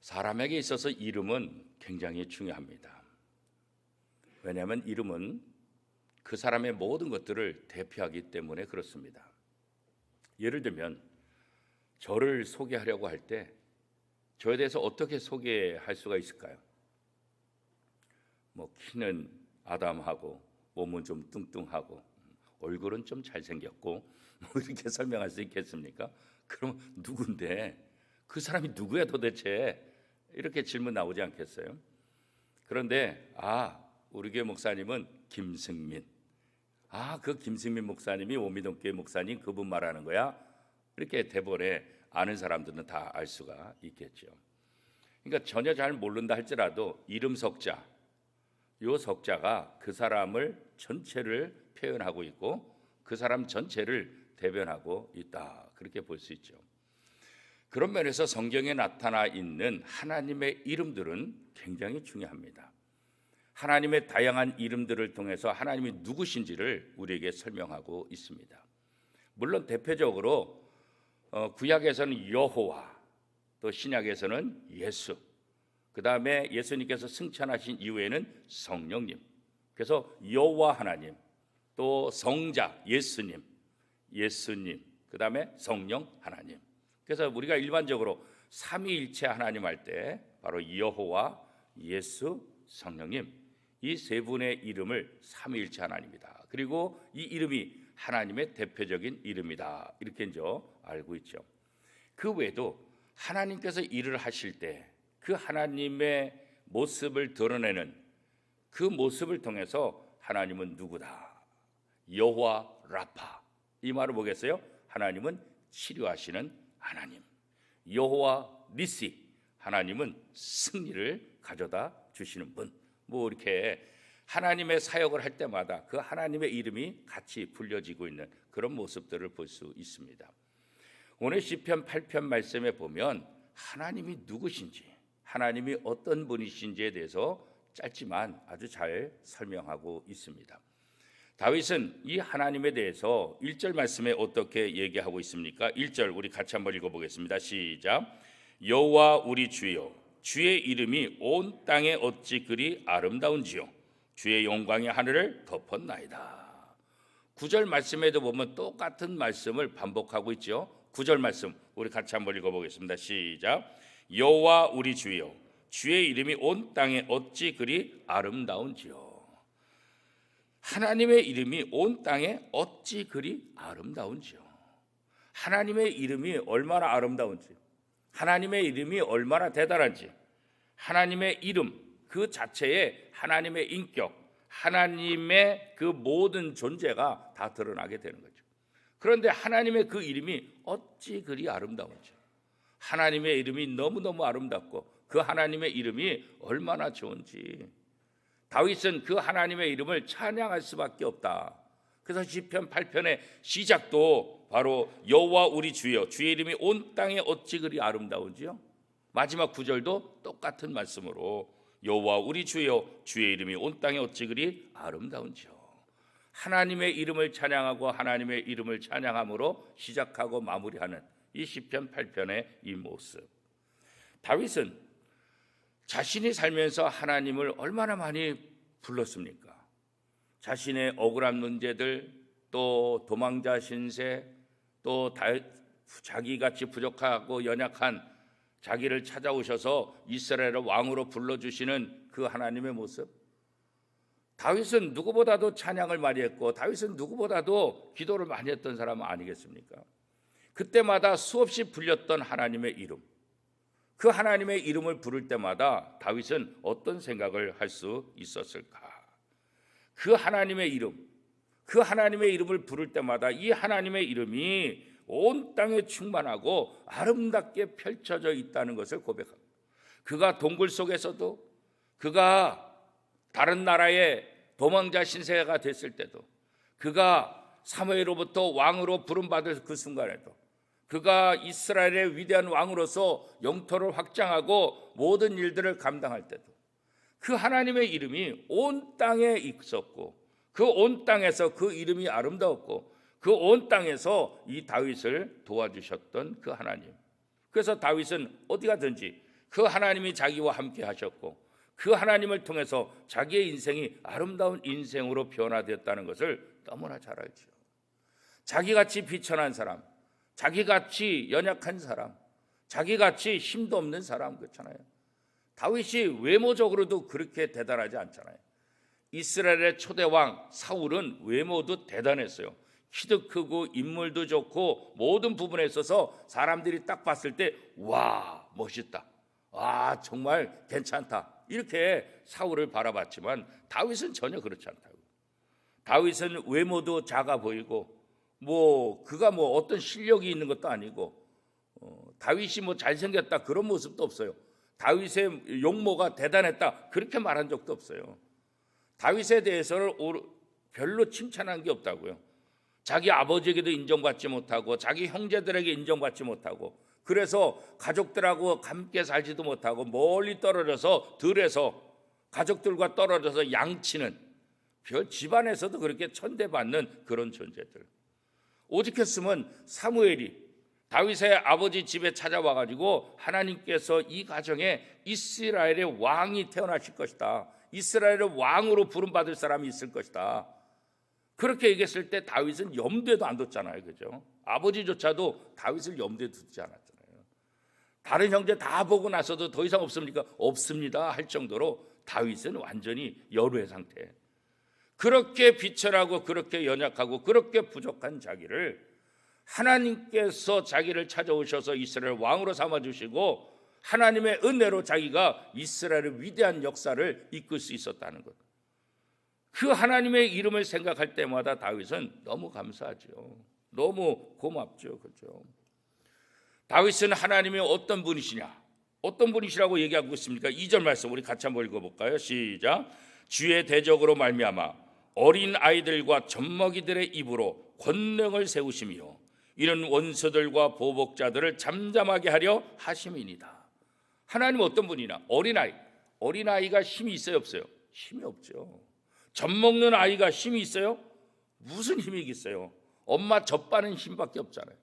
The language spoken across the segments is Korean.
사람에게 있어서 이름은 굉장히 중요합니다. 왜냐하면 이름은 그 사람의 모든 것들을 대표하기 때문에 그렇습니다. 예를 들면 저를 소개하려고 할 때 저에 대해서 어떻게 소개할 수가 있을까요? 키는 아담하고 몸은 좀 뚱뚱하고 얼굴은 좀 잘생겼고 이렇게 설명할 수 있겠습니까? 그럼 누군데? 그 사람이 누구야 도대체? 이렇게 질문 나오지 않겠어요? 그런데 우리 교회 목사님은 김승민. 그 김승민 목사님이 오미동교회 목사님 그분 말하는 거야? 이렇게 대본에 아는 사람들은 다 알 수가 있겠죠. 그러니까 전혀 잘 모른다 할지라도 이름 석자, 요 석자가 그 사람을 전체를 표현하고 있고 그 사람 전체를 대변하고 있다, 그렇게 볼 수 있죠. 그런 면에서 성경에 나타나 있는 하나님의 이름들은 굉장히 중요합니다. 하나님의 다양한 이름들을 통해서 하나님이 누구신지를 우리에게 설명하고 있습니다. 물론 대표적으로 구약에서는 여호와, 또 신약에서는 예수, 그 다음에 예수님께서 승천하신 이후에는 성령님, 그래서 여호와 하나님, 또 성자 예수님, 그 다음에 성령 하나님. 그래서 우리가 일반적으로 삼위일체 하나님 할 때 바로 여호와, 예수, 성령님, 이 세 분의 이름을 삼위일체 하나님이다, 그리고 이 이름이 하나님의 대표적인 이름이다, 이렇게 이제 알고 있죠. 그 외에도 하나님께서 일을 하실 때 그 하나님의 모습을 드러내는 그 모습을 통해서 하나님은 누구다? 여호와 라파, 이 말을 보겠어요? 하나님은 치료하시는 하나님. 여호와 니시, 하나님은 승리를 가져다 주시는 분. 이렇게 하나님의 사역을 할 때마다 그 하나님의 이름이 같이 불려지고 있는 그런 모습들을 볼 수 있습니다. 오늘 시편 8편 말씀에 보면 하나님이 누구신지, 하나님이 어떤 분이신지에 대해서 짧지만 아주 잘 설명하고 있습니다. 다윗은 이 하나님에 대해서 1절 말씀에 어떻게 얘기하고 있습니까? 1절 우리 같이 한번 읽어보겠습니다. 시작. 여호와 우리 주여, 주의 이름이 온 땅에 어찌 그리 아름다운지요, 주의 영광이 하늘을 덮었나이다. 9절 말씀에도 보면 똑같은 말씀을 반복하고 있죠. 9절 말씀 우리 같이 한번 읽어보겠습니다. 시작. 여호와 우리 주여, 주의 이름이 온 땅에 어찌 그리 아름다운지요. 하나님의 이름이 온 땅에 어찌 그리 아름다운지요. 하나님의 이름이 얼마나 아름다운지, 하나님의 이름이 얼마나 대단한지, 하나님의 이름 그 자체에 하나님의 인격, 하나님의 그 모든 존재가 다 드러나게 되는 거죠. 그런데 하나님의 그 이름이 어찌 그리 아름다운지, 하나님의 이름이 너무너무 아름답고 그 하나님의 이름이 얼마나 좋은지 다윗은 그 하나님의 이름을 찬양할 수밖에 없다. 그래서 시편 8편의 시작도 바로 여호와 우리 주여, 주의 이름이 온 땅에 어찌 그리 아름다운지요. 마지막 9절도 똑같은 말씀으로 여호와 우리 주여, 주의 이름이 온 땅에 어찌 그리 아름다운지요. 하나님의 이름을 찬양하고 하나님의 이름을 찬양함으로 시작하고 마무리하는 이 시편 8편의 이 모습. 다윗은 자신이 살면서 하나님을 얼마나 많이 불렀습니까? 자신의 억울한 문제들, 또 도망자 신세, 또 자기같이 부족하고 연약한 자기를 찾아오셔서 이스라엘의 왕으로 불러주시는 그 하나님의 모습. 다윗은 누구보다도 찬양을 많이 했고 다윗은 누구보다도 기도를 많이 했던 사람은 아니겠습니까? 그때마다 수없이 불렸던 하나님의 이름, 그 하나님의 이름을 부를 때마다 다윗은 어떤 생각을 할 수 있었을까? 그 하나님의 이름, 그 하나님의 이름을 부를 때마다 이 하나님의 이름이 온 땅에 충만하고 아름답게 펼쳐져 있다는 것을 고백합니다. 그가 동굴 속에서도, 그가 다른 나라의 도망자 신세가 됐을 때도, 그가 사무엘로부터 왕으로 부름받을 그 순간에도, 그가 이스라엘의 위대한 왕으로서 영토를 확장하고 모든 일들을 감당할 때도 그 하나님의 이름이 온 땅에 있었고 그 온 땅에서 그 이름이 아름다웠고 그 온 땅에서 이 다윗을 도와주셨던 그 하나님. 그래서 다윗은 어디 가든지 그 하나님이 자기와 함께 하셨고 그 하나님을 통해서 자기의 인생이 아름다운 인생으로 변화되었다는 것을 너무나 잘 알죠. 자기같이 비천한 사람, 자기같이 연약한 사람, 자기같이 힘도 없는 사람, 그렇잖아요. 다윗이 외모적으로도 그렇게 대단하지 않잖아요. 이스라엘의 초대왕 사울은 외모도 대단했어요. 키도 크고 인물도 좋고 모든 부분에 있어서 사람들이 딱 봤을 때 와, 멋있다, 와, 정말 괜찮다, 이렇게 사울을 바라봤지만 다윗은 전혀 그렇지 않다고. 다윗은 외모도 작아 보이고 그가 어떤 실력이 있는 것도 아니고 다윗이 잘생겼다 그런 모습도 없어요. 다윗의 용모가 대단했다 그렇게 말한 적도 없어요. 다윗에 대해서는 별로 칭찬한 게 없다고요. 자기 아버지에게도 인정받지 못하고 자기 형제들에게 인정받지 못하고 그래서 가족들하고 함께 살지도 못하고 멀리 떨어져서 들에서 가족들과 떨어져서 양치는, 별 집안에서도 그렇게 천대받는 그런 존재들. 오죽했으면 사무엘이 다윗의 아버지 집에 찾아와가지고 하나님께서 이 가정에 이스라엘의 왕이 태어나실 것이다, 이스라엘의 왕으로 부름받을 사람이 있을 것이다, 그렇게 얘기했을 때 다윗은 염두에도 안 뒀잖아요. 그죠? 아버지조차도 다윗을 염두에 두지 않았잖아요. 다른 형제 다 보고 나서도 더 이상 없습니까? 없습니다 할 정도로 다윗은 완전히 열외 상태. 그렇게 비천하고 그렇게 연약하고 그렇게 부족한 자기를 하나님께서 자기를 찾아오셔서 이스라엘 왕으로 삼아주시고 하나님의 은혜로 자기가 이스라엘의 위대한 역사를 이끌 수 있었다는 것. 그 하나님의 이름을 생각할 때마다 다윗은 너무 감사하죠. 너무 고맙죠. 그렇죠? 다윗은 하나님이 어떤 분이시냐, 어떤 분이시라고 얘기하고 있습니까? 2절 말씀 우리 같이 한번 읽어볼까요? 시작. 주의 대적으로 말미암아 어린 아이들과 젖먹이들의 입으로 권능을 세우시며 이는 원수들과 보복자들을 잠잠하게 하려 하심이니이다. 하나님 어떤 분이냐? 어린아이가 힘이 있어요 없어요? 힘이 없죠. 젖먹는 아이가 힘이 있어요? 무슨 힘이 있겠어요? 엄마 젖바는 힘밖에 없잖아요.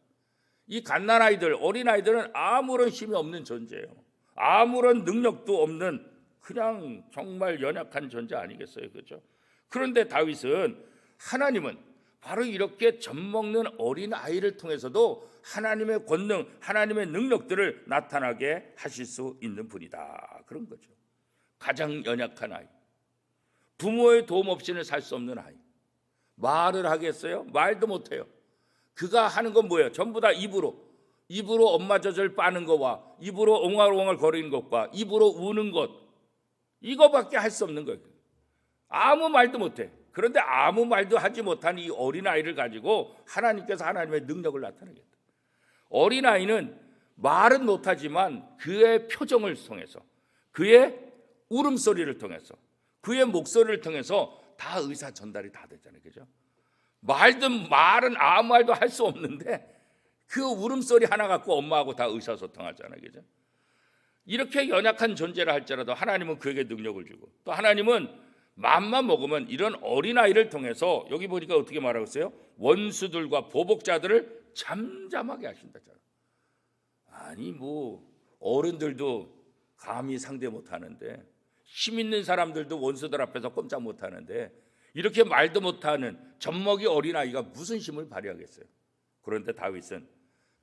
이 갓난아이들, 어린아이들은 아무런 힘이 없는 존재예요. 아무런 능력도 없는 그냥 정말 연약한 존재 아니겠어요? 그렇죠? 그런데 다윗은 하나님은 바로 이렇게 젖먹는 어린아이를 통해서도 하나님의 권능, 하나님의 능력들을 나타나게 하실 수 있는 분이다, 그런 거죠. 가장 연약한 아이, 부모의 도움 없이는 살 수 없는 아이, 말을 하겠어요? 말도 못해요. 그가 하는 건 뭐예요? 전부 다 입으로 엄마 젖을 빠는 것과 입으로 옹알옹알 거리는 것과 입으로 우는 것, 이거밖에 할 수 없는 거예요. 아무 말도 못해. 그런데 아무 말도 하지 못한 이 어린아이를 가지고 하나님께서 하나님의 능력을 나타내겠다. 어린아이는 말은 못하지만 그의 표정을 통해서, 그의 울음소리를 통해서, 그의 목소리를 통해서 다 의사 전달이 다 되잖아요. 그죠? 말은 아무 말도 할 수 없는데 그 울음소리 하나 갖고 엄마하고 다 의사소통하잖아요. 그죠? 이렇게 연약한 존재라 할지라도 하나님은 그에게 능력을 주고, 또 하나님은 맘만 먹으면 이런 어린아이를 통해서 여기 보니까 어떻게 말하고 있어요? 원수들과 보복자들을 잠잠하게 하신다잖아요. 아니 어른들도 감히 상대 못하는데, 힘 있는 사람들도 원수들 앞에서 꼼짝 못하는데 이렇게 말도 못하는 젖먹이 어린아이가 무슨 힘을 발휘하겠어요? 그런데 다윗은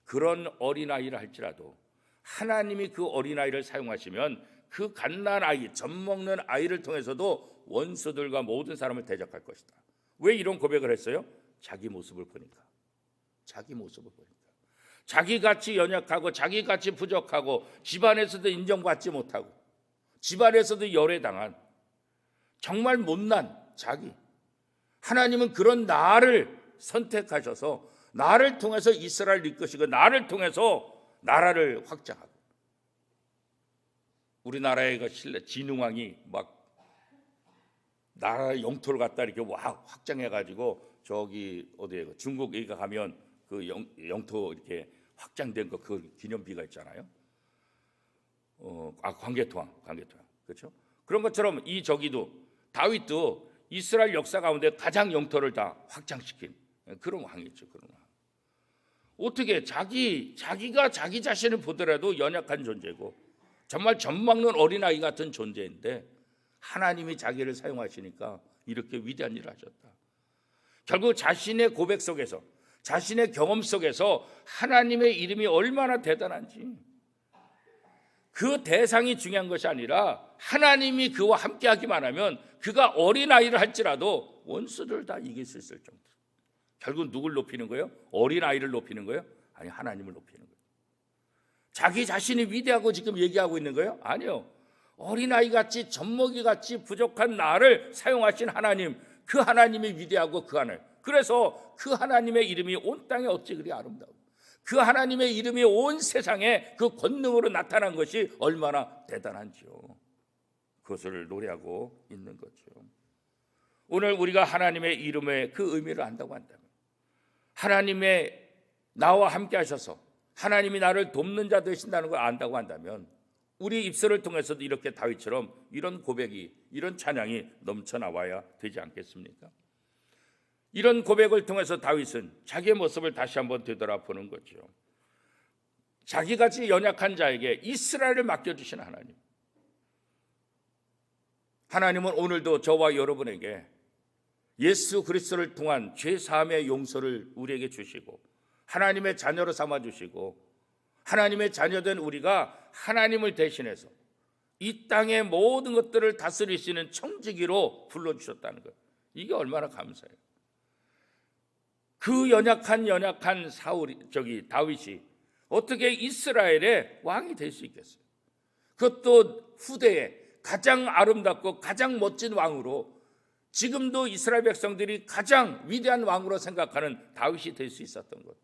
그런 어린아이를 할지라도 하나님이 그 어린아이를 사용하시면 그 갓난아이, 젖먹는 아이를 통해서도 원수들과 모든 사람을 대적할 것이다. 왜 이런 고백을 했어요? 자기 모습을 보니까. 자기같이 연약하고 자기같이 부족하고 집안에서도 인정받지 못하고 집안에서도 열애당한 정말 못난 자기, 하나님은 그런 나를 선택하셔서 나를 통해서 이스라엘을 이끄시고 나를 통해서 나라를 확장하고, 우리나라의 진흥왕이 막 나라의 영토를 갖다 이렇게 확장해가지고 저기 어디에 중국 여기가 가면 그 영토 이렇게 확장된 거 그 기념비가 있잖아요. 광개토왕 그렇죠? 그런 것처럼 이 저기도 다윗도 이스라엘 역사 가운데 가장 영토를 다 확장시킨 그런 왕이죠. 그런 왕. 어떻게 자기가 자기 자신을 보더라도 연약한 존재고 정말 젖먹는 어린아이 같은 존재인데 하나님이 자기를 사용하시니까 이렇게 위대한 일을 하셨다. 결국 자신의 고백 속에서, 자신의 경험 속에서 하나님의 이름이 얼마나 대단한지, 그 대상이 중요한 것이 아니라 하나님이 그와 함께하기만 하면 그가 어린아이를 할지라도 원수들을 다 이길 수 있을 정도. 결국 누굴 높이는 거예요? 어린아이를 높이는 거예요? 아니, 하나님을 높이는 거예요. 자기 자신이 위대하고 지금 얘기하고 있는 거예요? 아니요. 어린아이같이 젖먹이같이 부족한 나를 사용하신 하나님, 그 하나님이 위대하고 그 하나님. 그래서 그 하나님의 이름이 온 땅에 어찌 그리 아름다워. 그 하나님의 이름이 온 세상에 그 권능으로 나타난 것이 얼마나 대단한지요. 그것을 노래하고 있는 거죠. 오늘 우리가 하나님의 이름의 그 의미를 안다고 한다면, 하나님의 나와 함께 하셔서 하나님이 나를 돕는 자 되신다는 걸 안다고 한다면 우리 입술을 통해서도 이렇게 다윗처럼 이런 고백이, 이런 찬양이 넘쳐나와야 되지 않겠습니까? 이런 고백을 통해서 다윗은 자기의 모습을 다시 한번 되돌아보는 거죠. 자기같이 연약한 자에게 이스라엘을 맡겨주신 하나님, 하나님은 오늘도 저와 여러분에게 예수 그리스도를 통한 죄사함의 용서를 우리에게 주시고 하나님의 자녀로 삼아주시고 하나님의 자녀된 우리가 하나님을 대신해서 이 땅의 모든 것들을 다스리시는 청지기로 불러주셨다는 것, 이게 얼마나 감사해요. 그 연약한 다윗이 어떻게 이스라엘의 왕이 될 수 있겠어요? 그것도 후대에 가장 아름답고 가장 멋진 왕으로, 지금도 이스라엘 백성들이 가장 위대한 왕으로 생각하는 다윗이 될 수 있었던 것,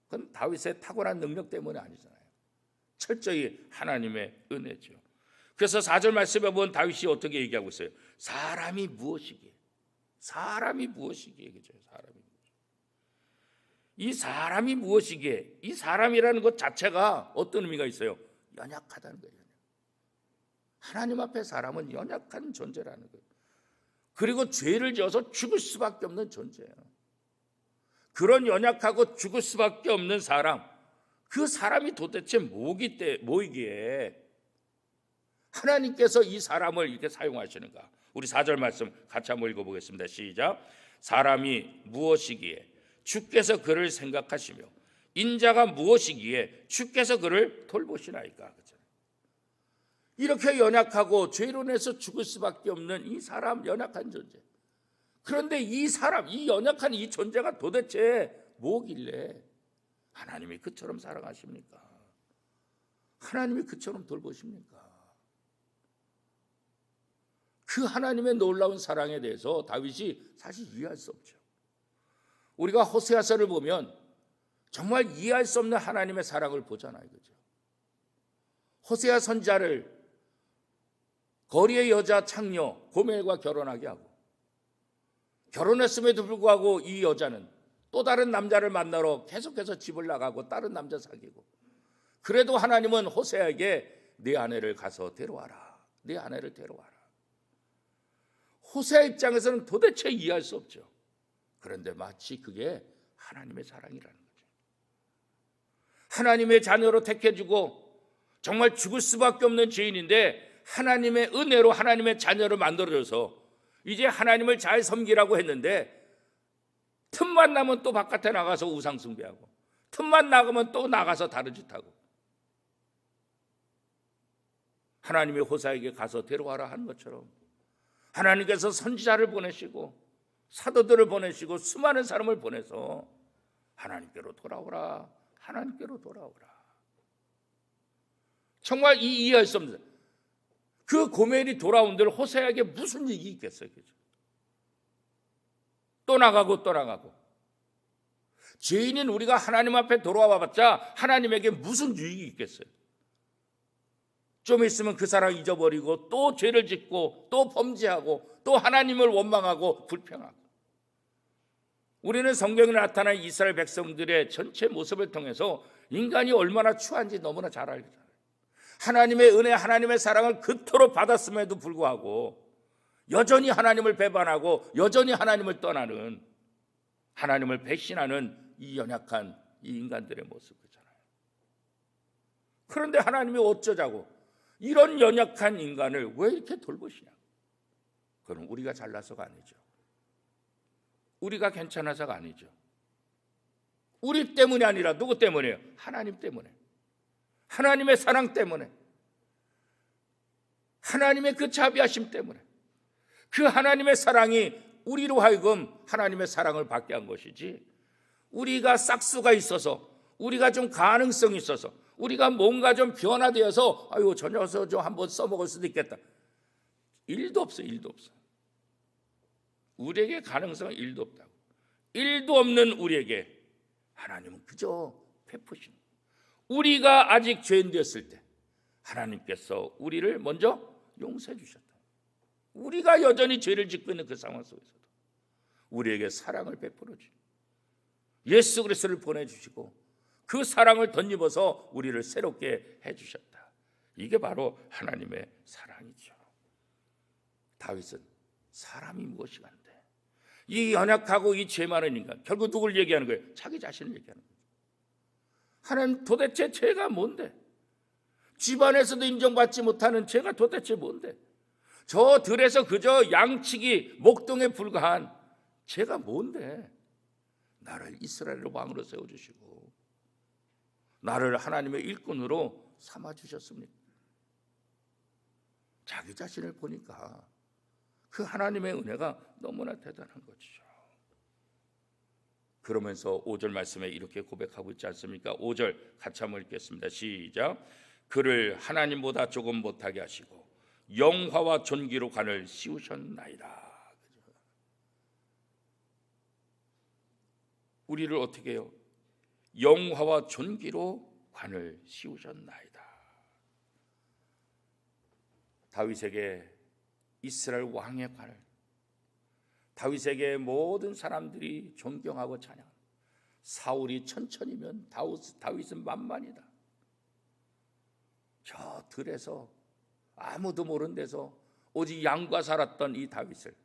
그건 다윗의 탁월한 능력 때문이 아니잖아요. 철저히 하나님의 은혜죠. 그래서 4절 말씀에 보면 다윗이 어떻게 얘기하고 있어요? 사람이 무엇이기에, 사람이 무엇이기에, 그죠? 이 사람이 무엇이기에, 이 사람이라는 것 자체가 어떤 의미가 있어요? 연약하다는 거예요. 하나님 앞에 사람은 연약한 존재라는 거예요. 그리고 죄를 지어서 죽을 수밖에 없는 존재예요. 그런 연약하고 죽을 수밖에 없는 사람, 그 사람이 도대체 뭐이기에 하나님께서 이 사람을 이렇게 사용하시는가? 우리 4절 말씀 같이 한번 읽어보겠습니다. 시작. 사람이 무엇이기에 주께서 그를 생각하시며 인자가 무엇이기에 주께서 그를 돌보시나이까. 이렇게 연약하고 죄로 인해서 죽을 수밖에 없는 이 사람, 연약한 존재. 그런데 이 사람, 이 연약한 이 존재가 도대체 뭐길래 하나님이 그처럼 사랑하십니까? 하나님이 그처럼 돌보십니까? 그 하나님의 놀라운 사랑에 대해서 다윗이 사실 이해할 수 없죠. 우리가 호세아서를 보면 정말 이해할 수 없는 하나님의 사랑을 보잖아요. 그죠? 호세아 선지자를 거리의 여자 창녀 고멜과 결혼하게 하고, 결혼했음에도 불구하고 이 여자는 또 다른 남자를 만나러 계속해서 집을 나가고 다른 남자 사귀고, 그래도 하나님은 호세아에게 네 아내를 가서 데려와라, 네 아내를 데려와라. 호세아 입장에서는 도대체 이해할 수 없죠. 그런데 마치 그게 하나님의 사랑이라는 거죠. 하나님의 자녀로 택해주고 정말 죽을 수밖에 없는 죄인인데 하나님의 은혜로 하나님의 자녀를 만들어줘서 이제 하나님을 잘 섬기라고 했는데, 틈만 나면 또 바깥에 나가서 우상 숭배하고, 틈만 나가면 또 나가서 다른 짓 하고, 하나님의 호사에게 가서 데려와라 하는 것처럼 하나님께서 선지자를 보내시고 사도들을 보내시고 수많은 사람을 보내서 하나님께로 돌아오라, 하나님께로 돌아오라. 정말 이해할 수 없는, 그 고멜이 돌아온들 호세아에게 무슨 이익이 있겠어요? 그죠? 또 나가고 또 나가고. 죄인인 우리가 하나님 앞에 돌아와봤자 하나님에게 무슨 유익이 있겠어요? 좀 있으면 그 사람 잊어버리고 또 죄를 짓고 또 범죄하고 또 하나님을 원망하고 불평하고. 우리는 성경에 나타난 이스라엘 백성들의 전체 모습을 통해서 인간이 얼마나 추한지 너무나 잘 알잖아요. 하나님의 은혜, 하나님의 사랑을 그토록 받았음에도 불구하고 여전히 하나님을 배반하고 여전히 하나님을 떠나는, 하나님을 배신하는 이 연약한 이 인간들의 모습이잖아요. 그런데 하나님이 어쩌자고 이런 연약한 인간을 왜 이렇게 돌보시냐? 그건 우리가 잘나서가 아니죠. 우리가 괜찮아서가 아니죠. 우리 때문이 아니라 누구 때문이에요? 하나님 때문에. 하나님의 사랑 때문에. 하나님의 그 자비하심 때문에. 그 하나님의 사랑이 우리로 하여금 하나님의 사랑을 받게 한 것이지, 우리가 싹수가 있어서, 우리가 좀 가능성이 있어서, 우리가 뭔가 좀 변화되어서 아유 저 녀석 좀 한번 써먹을 수도 있겠다. 일도 없어. 일도 없어. 우리에게 가능성은 일도 없다고. 일도 없는 우리에게 하나님은 그저 베푸시는 거예요. 우리가 아직 죄인 되었을 때 하나님께서 우리를 먼저 용서해 주셨다. 우리가 여전히 죄를 짓고 있는 그 상황 속에서도 우리에게 사랑을 베풀어 주시고 예수 그리스도를 보내주시고 그 사랑을 덧입어서 우리를 새롭게 해주셨다. 이게 바로 하나님의 사랑이죠. 다윗은 사람이 무엇이 간데, 이 연약하고 이 죄 많은 인간, 결국 누굴 얘기하는 거예요? 자기 자신을 얘기하는 거예요. 하나님, 도대체 죄가 뭔데? 집안에서도 인정받지 못하는 죄가 도대체 뭔데? 저 들에서 그저 양치기 목동에 불과한 죄가 뭔데? 나를 이스라엘의 왕으로 세워주시고 나를 하나님의 일꾼으로 삼아주셨습니다. 자기 자신을 보니까 그 하나님의 은혜가 너무나 대단한 것이죠. 그러면서 5절 말씀에 이렇게 고백하고 있지 않습니까? 5절 같이 한번 읽겠습니다. 시작. 그를 하나님보다 조금 못하게 하시고 영화와 존귀로 관을 씌우셨나이다. 우리를 어떻게 해요? 영화와 존귀로 관을 씌우셨나이다. 다윗에게 이스라엘 왕의 관을, 다윗에게 모든 사람들이 존경하고 찬양. 사울이 천천이면 다윗은 만만이다. 저 들에서 아무도 모르는 데서 오직 양과 살았던 이 다윗을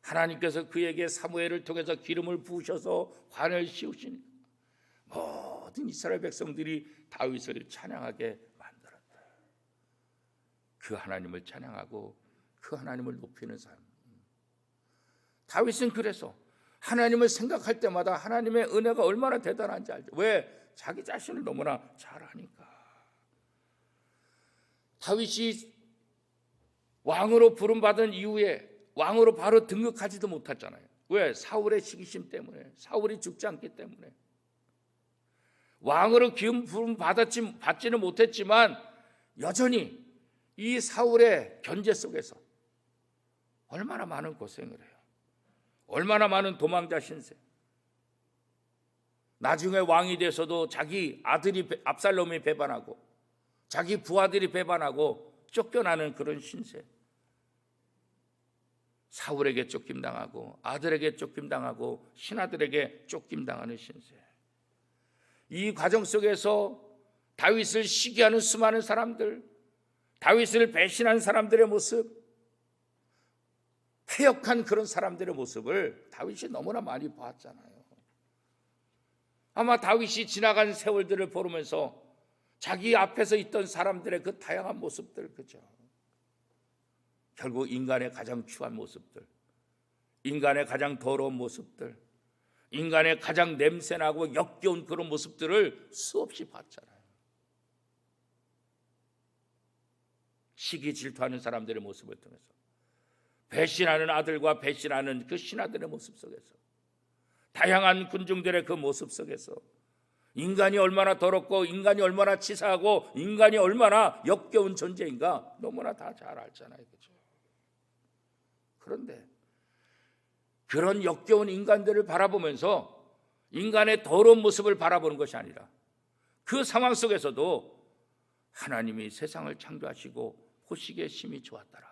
하나님께서 그에게 사무엘을 통해서 기름을 부으셔서 관을 씌우시니 모든 이스라엘 백성들이 다윗을 찬양하게 만들었다. 그 하나님을 찬양하고 그 하나님을 높이는 삶. 다윗은 그래서 하나님을 생각할 때마다 하나님의 은혜가 얼마나 대단한지 알죠. 왜? 자기 자신을 너무나 잘 아니까. 다윗이 왕으로 부름받은 이후에 왕으로 바로 등극하지도 못했잖아요. 왜? 사울의 시기심 때문에, 사울이 죽지 않기 때문에. 왕으로 기름 부름 받지는 못했지만 여전히 이 사울의 견제 속에서 얼마나 많은 고생을 해요. 얼마나 많은 도망자 신세. 나중에 왕이 돼서도 자기 아들이 압살롬이 배반하고 자기 부하들이 배반하고 쫓겨나는 그런 신세. 사울에게 쫓김당하고 아들에게 쫓김당하고 신하들에게 쫓김당하는 신세. 이 과정 속에서 다윗을 시기하는 수많은 사람들, 다윗을 배신한 사람들의 모습, 패역한 그런 사람들의 모습을 다윗이 너무나 많이 봤잖아요. 아마 다윗이 지나간 세월들을 보면서 자기 앞에서 있던 사람들의 그 다양한 모습들, 그죠? 결국 인간의 가장 추한 모습들, 인간의 가장 더러운 모습들, 인간의 가장 냄새나고 역겨운 그런 모습들을 수없이 봤잖아요. 시기 질투하는 사람들의 모습을 통해서, 배신하는 아들과 배신하는 그 신하들의 모습 속에서, 다양한 군중들의 그 모습 속에서 인간이 얼마나 더럽고 인간이 얼마나 치사하고 인간이 얼마나 역겨운 존재인가 너무나 다 잘 알잖아요. 그렇죠? 그런데 그런 역겨운 인간들을 바라보면서 인간의 더러운 모습을 바라보는 것이 아니라 그 상황 속에서도 하나님이 세상을 창조하시고 보시기에 심히 좋았더라.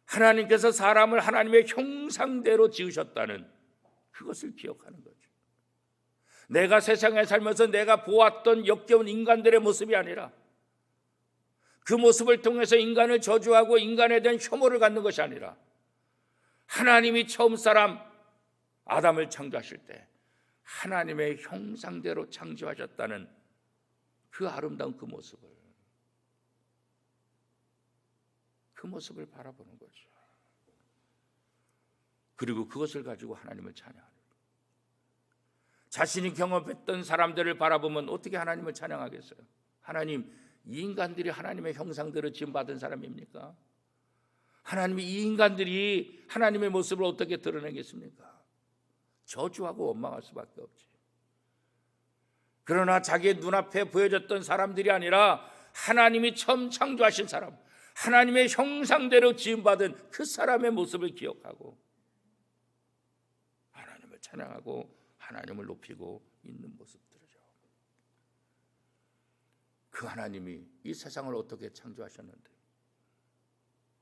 하나님께서 사람을 하나님의 형상대로 지으셨다는 그것을 기억하는 거죠. 내가 세상에 살면서 내가 보았던 역겨운 인간들의 모습이 아니라 그 모습을 통해서 인간을 저주하고 인간에 대한 혐오를 갖는 것이 아니라 하나님이 처음 사람 아담을 창조하실 때 하나님의 형상대로 창조하셨다는 그 아름다운 그 모습을 그 모습을 바라보는 거죠. 그리고 그것을 가지고 하나님을 찬양하는 거예요. 자신이 경험했던 사람들을 바라보면 어떻게 하나님을 찬양하겠어요? 하나님, 이 인간들이 하나님의 형상대로 지음받은 사람입니까? 하나님이 이 인간들이 하나님의 모습을 어떻게 드러내겠습니까? 저주하고 원망할 수밖에 없지. 그러나 자기의 눈앞에 보여졌던 사람들이 아니라 하나님이 처음 창조하신 사람, 하나님의 형상대로 지음받은 그 사람의 모습을 기억하고 하나님을 찬양하고 하나님을 높이고 있는 모습들이죠. 그 하나님이 이 세상을 어떻게 창조하셨는데,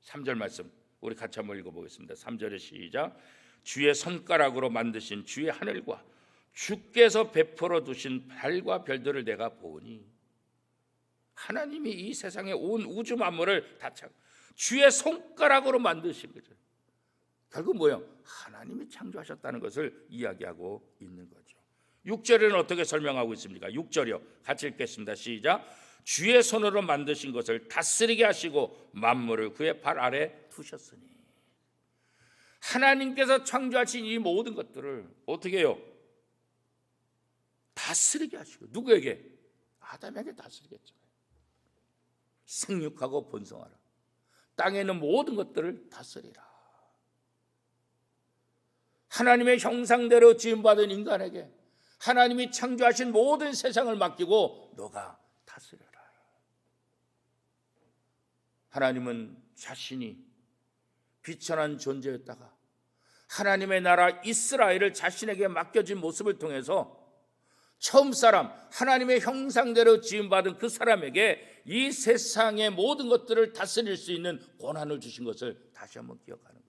3절 말씀 우리 같이 한번 읽어보겠습니다. 3절의 시작. 주의 손가락으로 만드신 주의 하늘과 주께서 베풀어 두신 달과 별들을 내가 보니, 하나님이 이 세상의 온 우주 만물을 다 주의 손가락으로 만드신 거죠. 결국 뭐예요? 하나님이 창조하셨다는 것을 이야기하고 있는 거죠. 6절에는 어떻게 설명하고 있습니까? 6절이요. 같이 읽겠습니다. 시작. 주의 손으로 만드신 것을 다스리게 하시고 만물을 그의 발 아래 두셨으니. 하나님께서 창조하신 이 모든 것들을 어떻게 해요? 다스리게 하시고. 누구에게? 아담에게 다스리게 했잖아요. 생육하고 번성하라. 땅에 있는 모든 것들을 다스리라. 하나님의 형상대로 지음받은 인간에게 하나님이 창조하신 모든 세상을 맡기고 너가 다스려라. 하나님은 자신이 비천한 존재였다가 하나님의 나라 이스라엘을 자신에게 맡겨진 모습을 통해서 처음 사람, 하나님의 형상대로 지음받은 그 사람에게 이 세상의 모든 것들을 다스릴 수 있는 권한을 주신 것을 다시 한번 기억하는 거죠.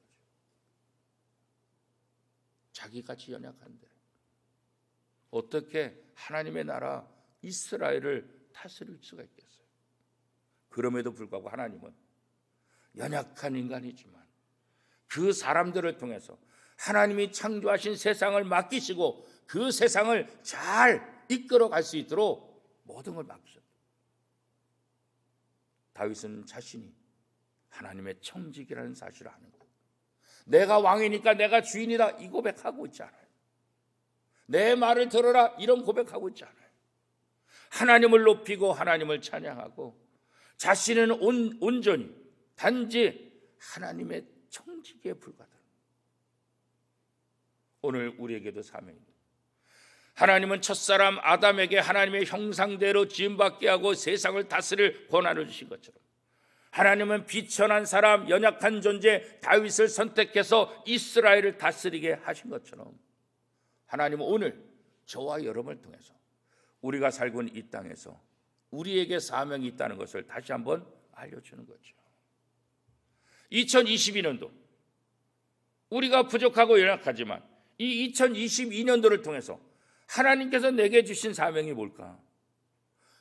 자기같이 연약한데 어떻게 하나님의 나라 이스라엘을 다스릴 수가 있겠어요? 그럼에도 불구하고 하나님은 연약한 인간이지만 그 사람들을 통해서 하나님이 창조하신 세상을 맡기시고 그 세상을 잘 이끌어갈 수 있도록 모든 걸 맡기셨다. 다윗은 자신이 하나님의 청직이라는 사실을 아는 거예요. 내가 왕이니까 내가 주인이다 이 고백하고 있지 않아요. 내 말을 들어라 이런 고백하고 있지 않아요. 하나님을 높이고 하나님을 찬양하고 자신은 온전히 단지 하나님의 청지기에 불과하다. 오늘 우리에게도 사명입니다. 하나님은 첫사람 아담에게 하나님의 형상대로 지음받게 하고 세상을 다스릴 권한을 주신 것처럼 하나님은 비천한 사람, 연약한 존재 다윗을 선택해서 이스라엘을 다스리게 하신 것처럼 하나님은 오늘 저와 여러분을 통해서 우리가 살고 있는 이 땅에서 우리에게 사명이 있다는 것을 다시 한번 알려주는 거죠. 2022년도 우리가 부족하고 연약하지만 이 2022년도를 통해서 하나님께서 내게 주신 사명이 뭘까?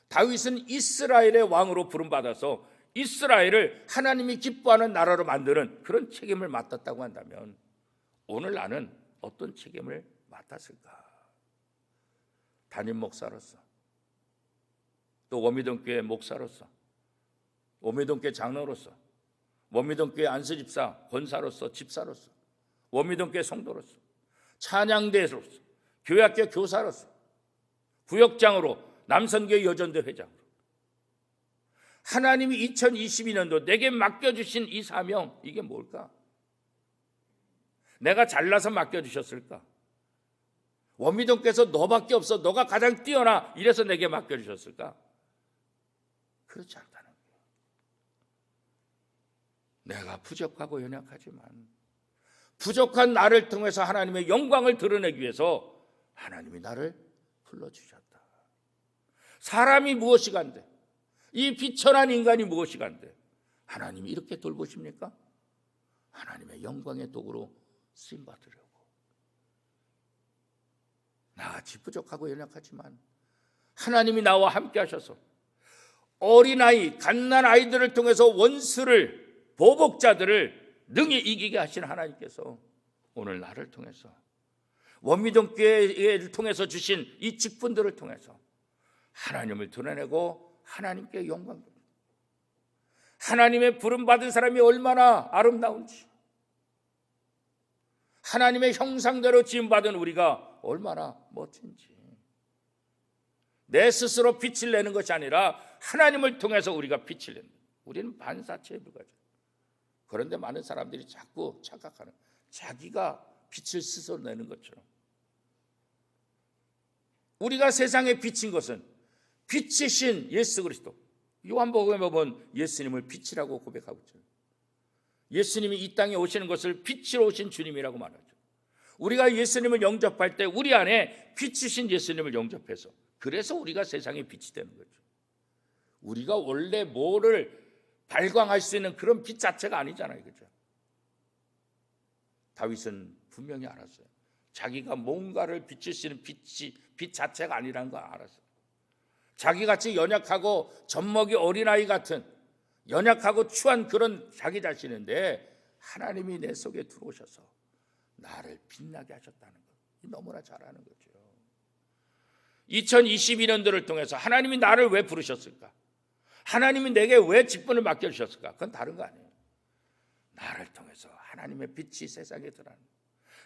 다윗은 이스라엘의 왕으로 부름받아서 이스라엘을 하나님이 기뻐하는 나라로 만드는 그런 책임을 맡았다고 한다면 오늘 나는 어떤 책임을 맡았을까? 담임 목사로서, 또 원미동교회 목사로서, 원미동교회 장로로서, 원미동교회 안수집사 권사로서, 집사로서, 원미동교회 성도로서, 찬양대로서, 교회학교 교사로서, 부역장으로, 남선교회 여전대 회장으로 하나님이 2022년도 내게 맡겨주신 이 사명, 이게 뭘까? 내가 잘나서 맡겨주셨을까? 원미동께서 너밖에 없어, 너가 가장 뛰어나, 이래서 내게 맡겨주셨을까? 그렇지 않다는 거예요. 내가 부족하고 연약하지만 부족한 나를 통해서 하나님의 영광을 드러내기 위해서 하나님이 나를 불러주셨다. 사람이 무엇이 간데, 이 비천한 인간이 무엇이 간데 하나님이 이렇게 돌보십니까? 하나님의 영광의 도구로 쓰임받으려고. 나같이 부족하고 연약하지만 하나님이 나와 함께 하셔서 어린아이, 갓난아이들을 통해서 원수를, 보복자들을 능히 이기게 하신 하나님께서 오늘 나를 통해서 원미동교회를 통해서 주신 이 직분들을 통해서 하나님을 드러내고 하나님께 영광, 하나님의 부름받은 사람이 얼마나 아름다운지, 하나님의 형상대로 지음받은 우리가 얼마나 멋진지. 내 스스로 빛을 내는 것이 아니라 하나님을 통해서 우리가 빛을 내는 거예요. 우리는 반사체에 불과하죠. 그런데 많은 사람들이 자꾸 착각하는, 자기가 빛을 스스로 내는 것처럼. 우리가 세상에 비친 것은 빛이신 예수 그리스도, 요한복음에 보면 예수님을 빛이라고 고백하고 있잖아요. 예수님이 이 땅에 오시는 것을 빛으로 오신 주님이라고 말하죠. 우리가 예수님을 영접할 때 우리 안에 빛이신 예수님을 영접해서, 그래서 우리가 세상에 빛이 되는 거죠. 우리가 원래 뭐를 발광할 수 있는 그런 빛 자체가 아니잖아요, 그죠? 다윗은 분명히 알았어요. 자기가 뭔가를 비칠 수 있는 빛 자체가 아니라는 걸 알았어요. 자기같이 연약하고 젖먹이 어린아이 같은 연약하고 추한 그런 자기 자신인데 하나님이 내 속에 들어오셔서 나를 빛나게 하셨다는 것, 너무나 잘 아는 거죠. 2022년도를 통해서 하나님이 나를 왜 부르셨을까? 하나님이 내게 왜 직분을 맡겨주셨을까? 그건 다른 거 아니에요. 나를 통해서 하나님의 빛이 세상에 드러나는,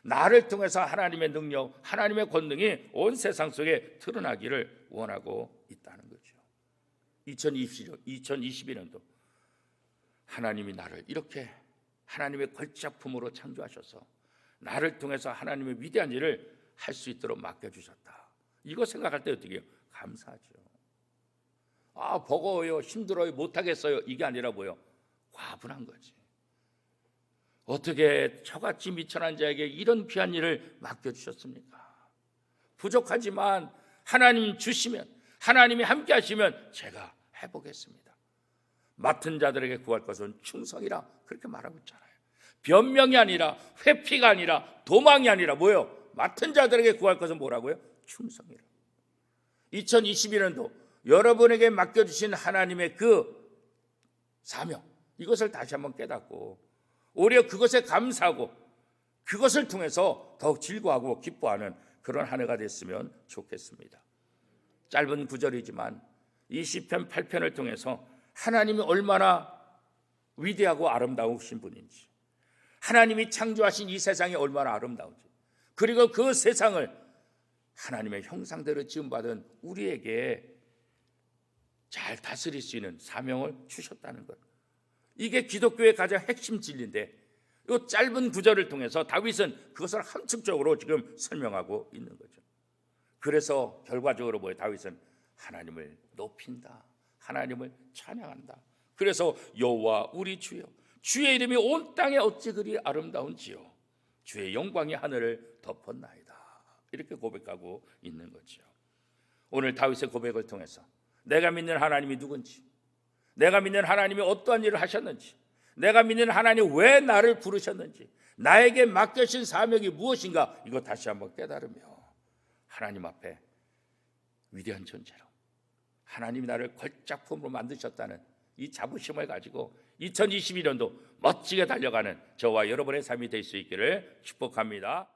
나를 통해서 하나님의 능력, 하나님의 권능이 온 세상 속에 드러나기를 원하고 있다는 거죠. 2022년도 하나님이 나를 이렇게 하나님의 걸작품으로 창조하셔서 나를 통해서 하나님의 위대한 일을 할 수 있도록 맡겨주셨다. 이거 생각할 때 어떻게 해요? 감사하죠. 아, 버거워요, 힘들어요, 못하겠어요, 이게 아니라 뭐예요? 과분한 거지. 어떻게 저같이 미천한 자에게 이런 귀한 일을 맡겨주셨습니까? 부족하지만 하나님 주시면, 하나님이 함께 하시면 제가 해보겠습니다. 맡은 자들에게 구할 것은 충성이라 그렇게 말하고 있잖아요. 변명이 아니라, 회피가 아니라, 도망이 아니라 뭐예요? 맡은 자들에게 구할 것은 뭐라고요? 충성이라. 2021년도 여러분에게 맡겨주신 하나님의 그 사명, 이것을 다시 한번 깨닫고 오히려 그것에 감사하고 그것을 통해서 더욱 즐거워하고 기뻐하는 그런 한 해가 됐으면 좋겠습니다. 짧은 구절이지만 이 시편 8편을 통해서 하나님이 얼마나 위대하고 아름다우신 분인지, 하나님이 창조하신 이 세상이 얼마나 아름다운지, 그리고 그 세상을 하나님의 형상대로 지음받은 우리에게 잘 다스릴 수 있는 사명을 주셨다는 것, 이게 기독교의 가장 핵심 진리인데 이 짧은 구절을 통해서 다윗은 그것을 함축적으로 지금 설명하고 있는 거죠. 그래서 결과적으로 뭐예요? 다윗은 하나님을 높인다, 하나님을 찬양한다. 그래서 여호와 우리 주여, 주의 이름이 온 땅에 어찌 그리 아름다운지요, 주의 영광이 하늘을 덮었나이다, 이렇게 고백하고 있는 거죠. 오늘 다윗의 고백을 통해서 내가 믿는 하나님이 누군지, 내가 믿는 하나님이 어떠한 일을 하셨는지, 내가 믿는 하나님 왜 나를 부르셨는지, 나에게 맡겨진 사명이 무엇인가, 이거 다시 한번 깨달으며 하나님 앞에 위대한 존재로 하나님이 나를 걸작품으로 만드셨다는 이 자부심을 가지고 2022년도 멋지게 달려가는 저와 여러분의 삶이 될 수 있기를 축복합니다.